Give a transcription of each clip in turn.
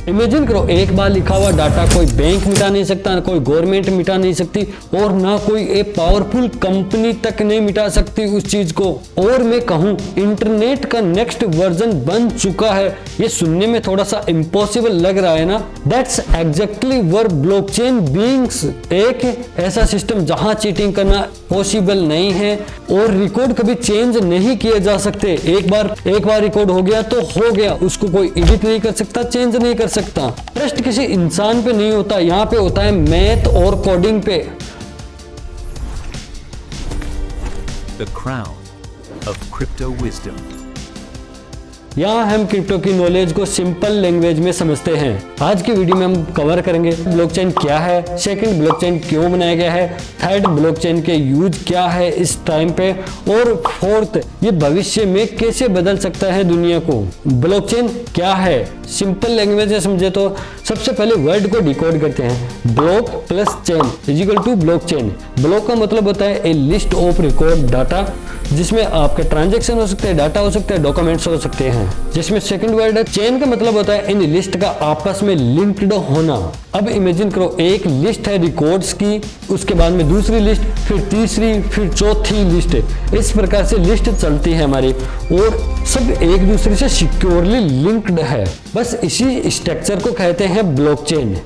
Imagine करो, एक बार लिखा हुआ डाटा कोई बैंक मिटा नहीं सकता, ना कोई गवर्नमेंट मिटा नहीं सकती, और ना कोई एक पावरफुल कंपनी तक नहीं मिटा सकती उस चीज को। और मैं कहूँ इंटरनेट का नेक्स्ट वर्जन बन चुका है, ये सुनने में थोड़ा सा इम्पॉसिबल लग रहा है ना? That's exactly were blockchain beings, एक ऐसा सिस्टम जहां चीटिंग करना पॉसिबल नहीं है और रिकॉर्ड कभी चेंज नहीं किए जा सकते। एक बार रिकॉर्ड हो गया तो हो गया, उसको कोई एडिट नहीं कर सकता, चेंज नहीं कर सकता। ट्रस्ट किसी इंसान पे नहीं होता, यहाँ पे होता है मैथ और कोडिंग पे। The crown of crypto wisdom. यहाँ हम क्रिप्टो की नॉलेज को सिंपल लैंग्वेज में समझते हैं। आज की वीडियो में हम कवर करेंगे ब्लॉकचेन क्या है, सेकंड ब्लॉकचेन क्यों बनाया गया है, थर्ड ब्लॉकचेन के यूज क्या है इस टाइम पे, और फोर्थ ये भविष्य में कैसे बदल सकता है दुनिया को। ब्लॉकचेन क्या है सिंपल लैंग्वेज में समझे तो सबसे पहले वर्ड को डिकोड करते हैं। Block plus chain is equal to blockchain. Block का मतलब होता है a list of record data, जिसमें आपके ट्रांजैक्शन हो सकते हैं, डाटा हो सकते हैं, डॉक्यूमेंट्स हो सकते हैं। जिसमें सेकंड वर्ड है चेन का मतलब होता है इन लिस्ट का आपस में लिंक्ड होना। अब इमेजिन करो एक लिस्ट है रिकॉर्ड्स की, उसके बाद में दूसरी लिस्ट, फिर तीसरी, फिर चौथी लिस्ट। इस प्रकार से लिस्ट चलती है हमारी और सब एक दूसरे से सिक्योरली लिंक्ड है। बस इसी स्ट्रक्चर को कहते हैं ब्लॉकचेन।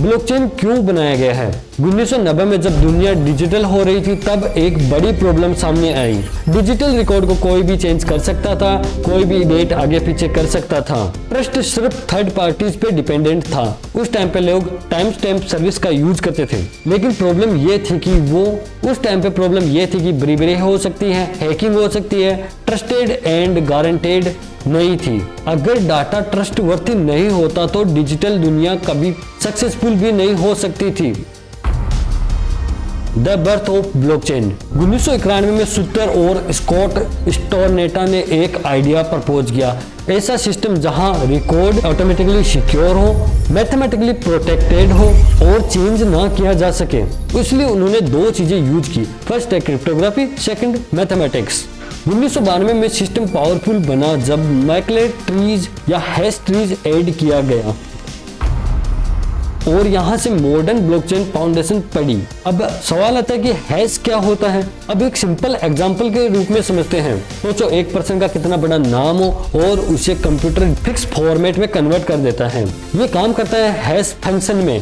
ब्लॉकचेन क्यों बनाया गया है? 1990 में जब दुनिया डिजिटल हो रही थी तब एक बड़ी प्रॉब्लम सामने आई। डिजिटल रिकॉर्ड को कोई भी चेंज कर सकता था, कोई भी डेट आगे पीछे कर सकता था। ट्रस्ट सिर्फ थर्ड पार्टीज पे डिपेंडेंट था। उस टाइम पे लोग टाइम स्टैम्प सर्विस का यूज करते थे, लेकिन प्रॉब्लम ये थी कि ब्रीबरी हो सकती है, हैकिंग हो सकती है, ट्रस्टेड एंड गारंटेड नहीं थी। अगर डाटा ट्रस्टवर्थी नहीं होता तो डिजिटल दुनिया कभी सक्सेसफुल भी नहीं हो सकती थी। द बर्थ ऑफ ब्लॉकचेन 1991 में सुटर और स्कॉट स्टोरनेटा ने एक आइडिया प्रपोज किया। ऐसा सिस्टम जहां रिकॉर्ड ऑटोमेटिकली सिक्योर हो, मैथमेटिकली प्रोटेक्टेड हो और चेंज ना किया जा सके। इसलिए उन्होंने दो चीजें यूज की, फर्स्ट है क्रिप्टोग्राफी, सेकंड मैथमेटिक्स। 1992 में सिस्टम पावरफुल बना जब मैकलेट ट्रीज या हैश ट्रीज ऐड किया गया और यहां से मॉडर्न ब्लॉकचेन फाउंडेशन पड़ी। अब सवाल आता है कि हैश क्या होता है? अब एक सिंपल एग्जांपल के रूप में समझते हैं। सोचो एक पर्सन का कितना बड़ा नाम हो और उसे कंप्यूटर फिक्स फॉर्मेट में कन्वर्ट कर देता है। ये काम करता है हैश फंक्शन में।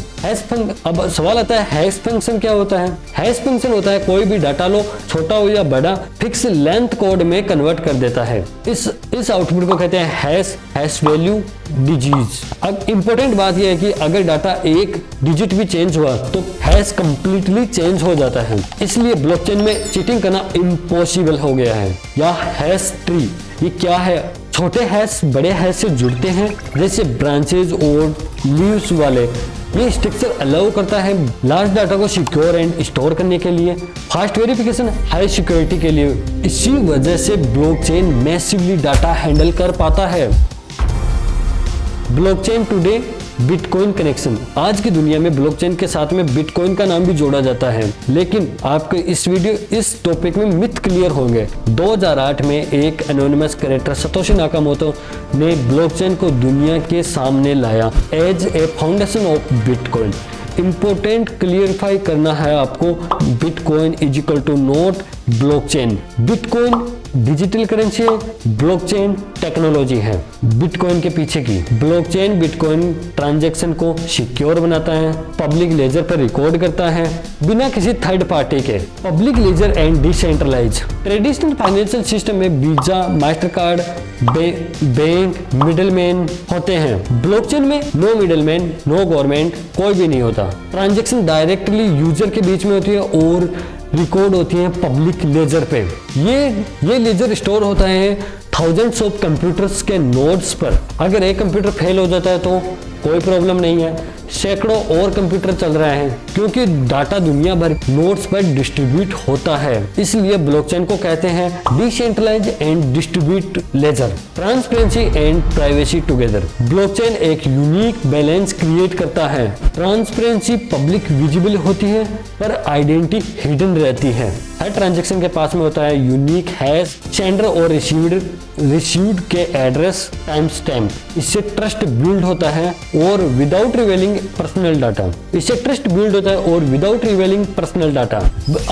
अब सवाल आता है हैश फंक्शन क्या होता है? हैश फंक्शन होता है कोई भी डाटा लो, छोटा हो या बड़ा, फिक्स लेंथ कोड में कन्वर्ट कर देता है। इस आउटपुट को कहते हैं हैश वैल्यू डिजिट। अब इंपॉर्टेंट बात यह है कि अगर डाटा एक डिजिट भी चेंज हुआ तो हैश कंप्लीटली चेंज हो जाता है। इसलिए ब्लॉकचेन में चीटिंग करना इम्पॉसिबल हो गया है। या हैश ट्री ये क्या है? छोटे हैश बड़े हैश से जुड़ते हैं, जैसे ब्रांचेज और लीव्स वाले। ये स्ट्रक्चर अलाउ करता है लार्ज डाटा को सिक्योर एंड स्टोर करने के लिए, फास्ट वेरिफिकेशन, हाई सिक्योरिटी के लिए। इसी वजह से ब्लॉकचेन मैसिवली डाटा हैंडल कर पाता है। Blockchain today bitcoin connection. आज की दुनिया में ब्लॉकचेन के साथ में बिटकॉइन का नाम भी जोड़ा जाता है, लेकिन आपको इस टॉपिक में मिथ क्लियर होंगे। 2008 में एक एनोनिमस कैरेक्टर सतोशी नाकामोटो ने ब्लॉकचेन को दुनिया के सामने लाया as a foundation of bitcoin. Important clarify करना है आपको, bitcoin is equal to not blockchain. Bitcoin digital currency है, ब्लॉकचेन टेक्नोलॉजी है बिटकॉइन के पीछे की। ब्लॉकचेन बिटकॉइन ट्रांजैक्शन को सिक्योर बनाता है, पब्लिक लेजर पर रिकॉर्ड करता है बिना किसी थर्ड पार्टी के। Public ledger and decentralise. Traditional financial system में Visa, master card, bank, middleman होते हैं। ब्लॉकचेन में नो मिडलमैन, नो गवर्नमेंट, कोई भी नहीं होता। ट्रांजैक्शन डायरेक्टली यूजर के बीच में होती है और रिकॉर्ड होती है पब्लिक लेजर पे। ये लेजर स्टोर होता है थाउजेंड्स ऑफ कंप्यूटर्स के नोड्स पर। अगर एक कंप्यूटर फेल हो जाता है तो कोई प्रॉब्लम नहीं है, सैकड़ों और कंप्यूटर चल रहे हैं, क्योंकि डाटा दुनिया भर नोड्स पर डिस्ट्रीब्यूट होता है। इसलिए ब्लॉकचेन को कहते हैं decentralise and distribute ledger, transparency and privacy together. Blockchain एक यूनिक बैलेंस क्रिएट करता है। ट्रांसपेरेंसी, पब्लिक विजिबल होती है पर आइडेंटिटी हिडन रहती है। हर ट्रांजैक्शन के पास में होता है यूनिक हैश, सेंडर और रिसीव्ड के एड्रेस, टाइम स्टैम्प। इससे ट्रस्ट बिल्ड होता है और विदाउट रिवेलिंग पर्सनल डाटा।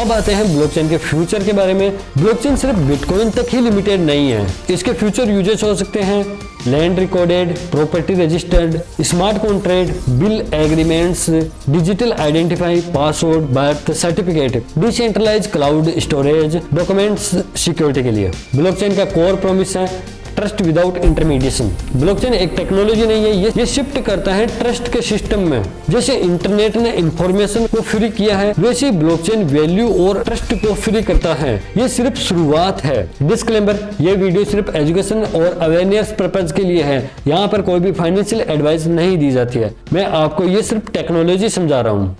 अब आते हैं ब्लॉकचेन के फ्यूचर के बारे में। ब्लॉकचेन सिर्फ बिटकॉइन तक ही लिमिटेड नहीं है। इसके फ्यूचर यूजेस हो सकते हैं land recorded, property registered, smart contract, bill agreements, digital identify, password, birth certificate, decentralise cloud storage, documents security के लिए। ब्लॉकचेन का कोर प्रॉमिस है ट्रस्ट विदाउट इंटरमीडिएशन। ब्लॉकचेन एक टेक्नोलॉजी नहीं है, ये शिफ्ट करता है ट्रस्ट के सिस्टम में। जैसे इंटरनेट ने इंफॉर्मेशन को फ्री किया है, वैसे ब्लॉकचेन वैल्यू और ट्रस्ट को फ्री करता है। ये सिर्फ शुरुआत है। डिस्क्लेमर, ये वीडियो सिर्फ एजुकेशन और अवेयरनेस पर्पज के लिए है। यहाँ पर कोई भी फाइनेंशियल एडवाइस नहीं दी जाती है। मैं आपको ये सिर्फ टेक्नोलॉजी समझा रहा हूँ।